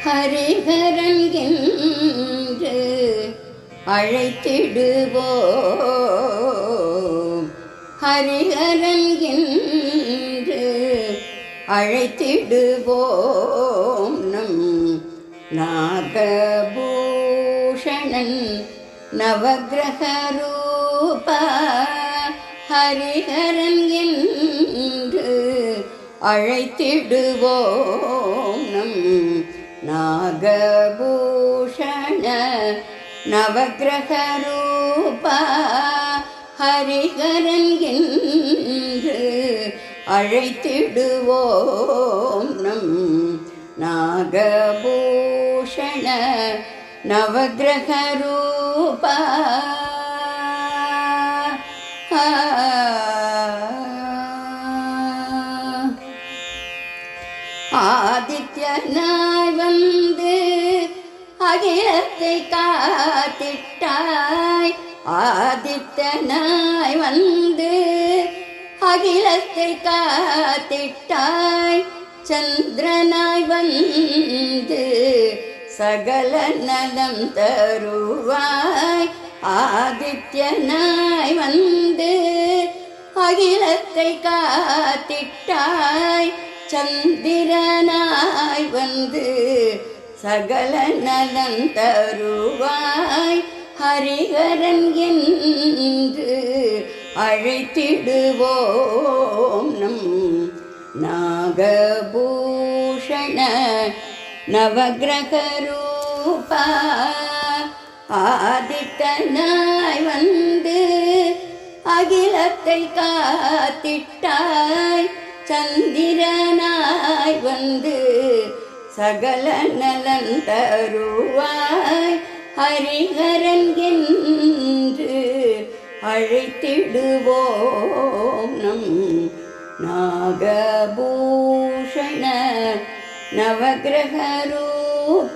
ஹரிஹரன் என்று அழைத்திடுவோம். ஹரிஹரன் என்று அழைத்திடுவோம். நம் நாகபூஷணன் நவக்கிரக ரூப ஹரிஹரன் என்று அழைத்திடுவோம். நம் நாகபூஷண நவக்கிரக ரூப ஹரிஹரன் என்று அழைத்திடுவோம். நம் நாகபூஷண நவக்கிரக ரூப ஆதித்யனாய் வந்து அகிலத்தை காத்திட்டாய். ஆதித்யனாய் வந்து அகிலத்தை காத்திட்டாய். சந்திரனாய் வந்து சகல நலம் தருவாய். ஆதித்யனாய் வந்து அகிலத்தை காத்திட்டாய். சந்திரனாய் வந்து சகல நலம் தருவாய். ஹரிஹரன் என்று அழைத்திடுவோம். நம் நாகபூஷண நவக்கிரக ரூப ஆதித்தனாய் வந்து அகிலத்தை காத்திட்டாய். சந்திரனாய் வந்து சகல நலன் தருவாய். ஹரிஹரன் என்று அழைத்திடுவோம். நம் நாகபூஷண நவக்கிரக ரூப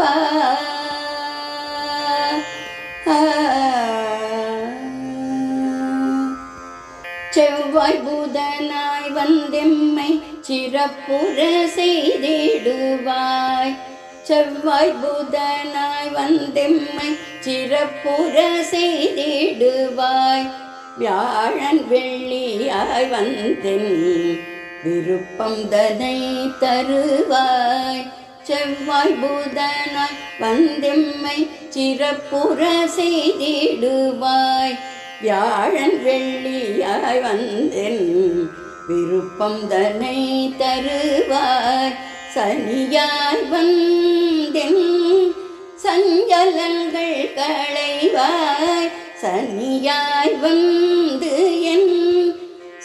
செவ்வாய் புதனாய் வந்தெம்மை சிறப்புற செய்திடுவாய். செவ்வாய் புதனாய் வந்தெம்மை சிறப்புற செய்திடுவாய். வியாழன் வெள்ளியாய் வந்தென் விருப்பம் தனை தருவாய். செவ்வாய் புதனாய் வந்தெம்மை சிறப்புற செய்திடுவாய். வியாழன் வெள்ளியாய் வந்தென் விருப்பம் தனை தருவாய். சனியாய் வந்தென் சஞ்சலங்கள் களைவாய். சனியாய் வந்து என்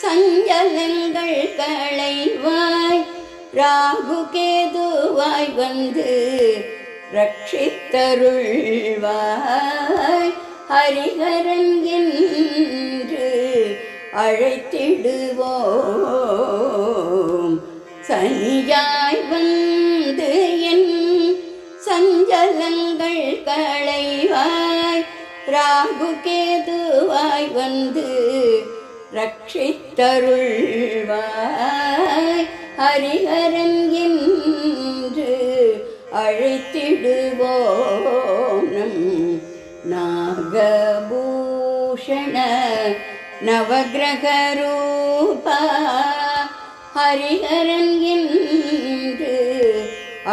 சஞ்சலங்கள் களைவாய். ராகு கேதுவாய் வந்து ரட்சித்தருள்வாய். ஹரிஹரன் என்று அழைத்திடுவோம். சனியாய் வந்து என் சஞ்சலங்கள் களைவாய். ராகு கேதுவாய் வந்து ரட்சித்தருள்வாய். ஹரிஹரன் என்று அழைத்திடுவோம். நம் நாகபூஷண நவக்கிரக ரூப ஹரிஹரன் என்று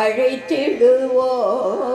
அழைத்திடுவோம்.